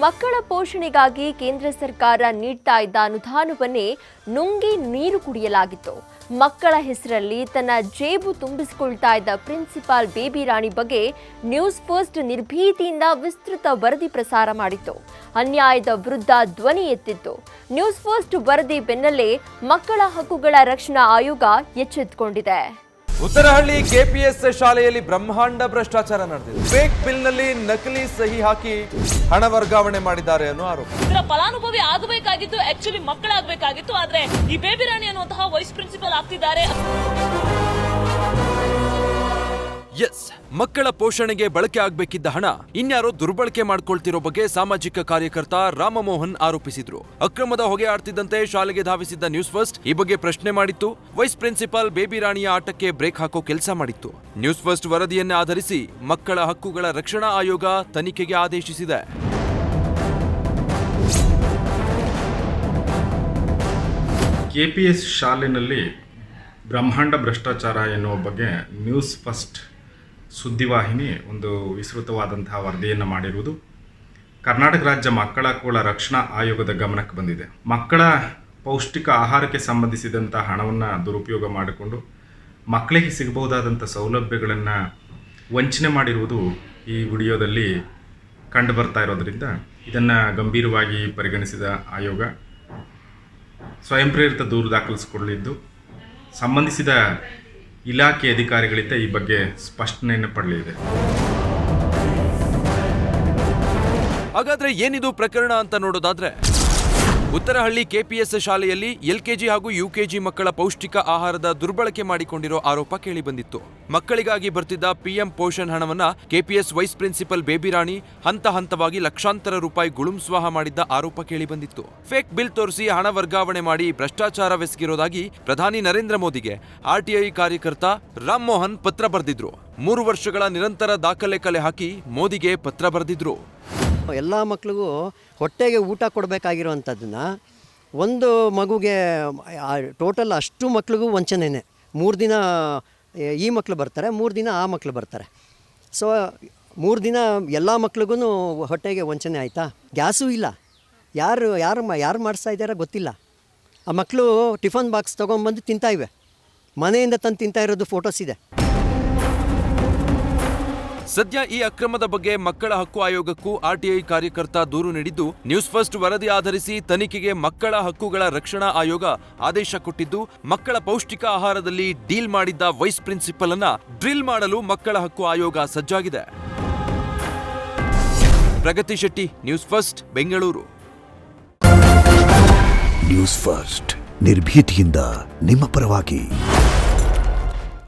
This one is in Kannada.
ಮಕ್ಕಳ ಪೋಷಣೆಗಾಗಿ ಕೇಂದ್ರ ಸರ್ಕಾರ ನೀಡ್ತಾ ಇದ್ದ ಅನುದಾನವನ್ನೇ ನುಂಗಿ ನೀರು ಕುಡಿಯಲಾಗಿತ್ತು. ಮಕ್ಕಳ ಹೆಸರಲ್ಲಿ ತನ್ನ ಜೇಬು ತುಂಬಿಸಿಕೊಳ್ತಾ ಇದ್ದ ಪ್ರಿನ್ಸಿಪಾಲ್ ಬೇಬಿ ರಾಣಿ ಬಗ್ಗೆ ನ್ಯೂಸ್ ಫಸ್ಟ್ ನಿರ್ಭೀತಿಯಿಂದ ವಿಸ್ತೃತ ವರದಿ ಪ್ರಸಾರ ಮಾಡಿತ್ತು. ಅನ್ಯಾಯದ ವಿರುದ್ಧ ಧ್ವನಿ ಎತ್ತಿತ್ತು. ನ್ಯೂಸ್ ಫಸ್ಟ್ ವರದಿ ಬೆನ್ನಲ್ಲೇ ಮಕ್ಕಳ ಹಕ್ಕುಗಳ ರಕ್ಷಣಾ ಆಯೋಗ ಎಚ್ಚೆತ್ತುಕೊಂಡಿದೆ. ಉತ್ತರಹಳ್ಳಿ ಕೆಪಿಎಸ್ ಶಾಲೆಯಲ್ಲಿ ಬ್ರಹ್ಮಾಂಡ ಭ್ರಷ್ಟಾಚಾರ ನಡೆದಿದೆ. ಫೇಕ್ ಬಿಲ್ನಲ್ಲಿ ನಕಲಿ ಸಹಿ ಹಾಕಿ ಹಣ ವರ್ಗಾವಣೆ ಮಾಡಿದ್ದಾರೆ ಅನ್ನೋ ಆರೋಪ. ಇದರ ಫಲಾನುಭವಿ ಆಗಬೇಕಾಗಿತ್ತು ಆಕ್ಚುಲಿ ಮಕ್ಕಳಾಗಬೇಕಾಗಿತ್ತು, ಆದ್ರೆ ಈ ಬೇಬಿ ರಾಣಿ ಅನ್ನುವಂತಹ ವೈಸ್ ಪ್ರಿನ್ಸಿಪಲ್ ಆಗ್ತಿದ್ದಾರೆ. ಎಸ್, ಮಕ್ಕಳ ಪೋಷಣೆಗೆ ಬಳಕೆ ಆಗಬೇಕಿದ್ದ ಹಣ ಇನ್ಯಾರೋ ದುರ್ಬಳಕೆ ಮಾಡ್ಕೊಳ್ತಿರೋ ಬಗ್ಗೆ ಸಾಮಾಜಿಕ ಕಾರ್ಯಕರ್ತ ರಾಮಮೋಹನ್ ಆರೋಪಿಸಿದ್ರು. ಅಕ್ರಮದ ಹೊಗೆ ಆಡ್ತಿದ್ದಂತೆ ಶಾಲೆಗೆ ಧಾವಿಸಿದ್ದ ನ್ಯೂಸ್ ಫಸ್ಟ್ ಈ ಬಗ್ಗೆ ಪ್ರಶ್ನೆ ಮಾಡಿತ್ತು. ವೈಸ್ ಪ್ರಿನ್ಸಿಪಾಲ್ ಬೇಬಿ ರಾಣಿಯ ಆಟಕ್ಕೆ ಬ್ರೇಕ್ ಹಾಕೋ ಕೆಲಸ ಮಾಡಿತ್ತು. ನ್ಯೂಸ್ ಫಸ್ಟ್ ವರದಿಯನ್ನೇ ಆಧರಿಸಿ ಮಕ್ಕಳ ಹಕ್ಕುಗಳ ರಕ್ಷಣಾ ಆಯೋಗ ತನಿಖೆಗೆ ಆದೇಶಿಸಿದೆ. ಕೆಪಿಎಸ್ ಶಾಲೆಯಲ್ಲಿ ಬ್ರಹ್ಮಾಂಡ ಭ್ರಷ್ಟಾಚಾರ ಎನ್ನುವ ಬಗ್ಗೆ ನ್ಯೂಸ್ ಫಸ್ಟ್ ಸುದ್ದಿವಾಹಿನಿ ಒಂದು ವಿಸ್ತೃತವಾದಂತಹ ವರದಿಯನ್ನು ಮಾಡಿರುವುದು ಕರ್ನಾಟಕ ರಾಜ್ಯ ಮಕ್ಕಳ ಹಕ್ಕುಗಳ ರಕ್ಷಣಾ ಆಯೋಗದ ಗಮನಕ್ಕೆ ಬಂದಿದೆ. ಮಕ್ಕಳ ಪೌಷ್ಟಿಕ ಆಹಾರಕ್ಕೆ ಸಂಬಂಧಿಸಿದಂಥ ಹಣವನ್ನು ದುರುಪಯೋಗ ಮಾಡಿಕೊಂಡು ಮಕ್ಕಳಿಗೆ ಸಿಗಬಹುದಾದಂಥ ಸೌಲಭ್ಯಗಳನ್ನು ವಂಚನೆ ಮಾಡಿರುವುದು ಈ ವಿಡಿಯೋದಲ್ಲಿ ಕಂಡು ಬರ್ತಾ ಇರೋದರಿಂದ ಇದನ್ನು ಗಂಭೀರವಾಗಿ ಪರಿಗಣಿಸಿದ ಆಯೋಗ ಸ್ವಯಂ ಪ್ರೇರಿತ ದೂರು ದಾಖಲಿಸಿಕೊಳ್ಳಲಿದ್ದು ಸಂಬಂಧಿಸಿದ ಇಲಾಖೆ ಅಧಿಕಾರಿಗಳಿಂದ ಈ ಬಗ್ಗೆ ಸ್ಪಷ್ಟನೆಯನ್ನು ಪಡೆಯಲಿದೆ. ಹಾಗಾದ್ರೆ ಏನಿದು ಪ್ರಕರಣ ಅಂತ ನೋಡೋದಾದ್ರೆ, ಉತ್ತರಹಳ್ಳಿ ಕೆಪಿಎಸ್ ಶಾಲೆಯಲ್ಲಿ ಎಲ್ಕೆಜಿ ಹಾಗೂ ಯುಕೆಜಿ ಮಕ್ಕಳ ಪೌಷ್ಟಿಕ ಆಹಾರದ ದುರ್ಬಳಕೆ ಮಾಡಿಕೊಂಡಿರೋ ಆರೋಪ ಕೇಳಿಬಂದಿತ್ತು. ಮಕ್ಕಳಿಗಾಗಿ ಬರ್ತಿದ್ದ ಪಿಎಂ ಪೋಷಣ್ ಹಣವನ್ನ KPS vice principal Baby Rani ಹಂತ ಹಂತವಾಗಿ ಲಕ್ಷಾಂತರ ರೂಪಾಯಿ ಗುಳುಂಸ್ವಾಹ ಮಾಡಿದ್ದ ಆರೋಪ ಕೇಳಿಬಂದಿತ್ತು. ಫೇಕ್ ಬಿಲ್ ತೋರಿಸಿ ಹಣ ವರ್ಗಾವಣೆ ಮಾಡಿ ಭ್ರಷ್ಟಾಚಾರವೆಸಗಿರೋದಾಗಿ ಪ್ರಧಾನಿ ನರೇಂದ್ರ ಮೋದಿಗೆ ಆರ್ಟಿಐ ಕಾರ್ಯಕರ್ತ ರಾಮಮೋಹನ್ ಪತ್ರ ಬರೆದಿದ್ರು. 3 ವರ್ಷಗಳ ನಿರಂತರ ದಾಖಲೆ ಕಲೆ ಹಾಕಿ ಮೋದಿಗೆ ಪತ್ರ ಬರೆದಿದ್ರು. ಎಲ್ಲ ಮಕ್ಳಿಗೂ ಹೊಟ್ಟೆಗೆ ಊಟ ಕೊಡಬೇಕಾಗಿರುವಂಥದ್ದನ್ನು ಒಂದು ಮಗುಗೆ ಟೋಟಲ್ ಅಷ್ಟು ಮಕ್ಳಿಗೂ ವಂಚನೆಯೇ. 3 ದಿನ ಈ ಮಕ್ಕಳು ಬರ್ತಾರೆ, 3 ದಿನ ಆ ಮಕ್ಕಳು ಬರ್ತಾರೆ. ಸೊ 3 ದಿನ ಎಲ್ಲ ಮಕ್ಳಿಗೂ ಹೊಟ್ಟೆಗೆ ವಂಚನೆ ಆಯಿತಾ? ಗ್ಯಾಸೂ ಇಲ್ಲ. ಯಾರು ಮಾಡಿಸ್ತಾ ಇದ್ದಾರೋ ಗೊತ್ತಿಲ್ಲ. ಆ ಮಕ್ಕಳು ಟಿಫನ್ ಬಾಕ್ಸ್ ತೊಗೊಂಬಂದು ತಿಂತಾಯಿವೆ. ಮನೆಯಿಂದ ತಂದು ತಿಂತಾ ಇರೋದು ಫೋಟೋಸ್ ಇದೆ. ಸದ್ಯ ಈ ಅಕ್ರಮದ ಬಗ್ಗೆ ಮಕ್ಕಳ ಹಕ್ಕು ಆಯೋಗಕ್ಕೂ ಆರ್ಟಿಐ ಕಾರ್ಯಕರ್ತ ದೂರು ನೀಡಿದ್ದು, ನ್ಯೂಸ್ ಫಸ್ಟ್ ವರದಿ ಆಧರಿಸಿ ತನಿಖೆಗೆ ಮಕ್ಕಳ ಹಕ್ಕುಗಳ ರಕ್ಷಣಾ ಆಯೋಗ ಆದೇಶ ಕೊಟ್ಟಿದ್ದು, ಮಕ್ಕಳ ಪೌಷ್ಟಿಕ ಆಹಾರದಲ್ಲಿ ಡೀಲ್ ಮಾಡಿದ್ದ ವೈಸ್ ಪ್ರಿನ್ಸಿಪಲ್ ಅನ್ನ ಡ್ರಿಲ್ ಮಾಡಲು ಮಕ್ಕಳ ಹಕ್ಕು ಆಯೋಗ ಸಜ್ಜಾಗಿದೆ. Pragati Shetty, news first, Bengaluru. News first ನಿರ್ಭೀತಿಯಿಂದ ನಿಮ್ಮ ಪರವಾಗಿ.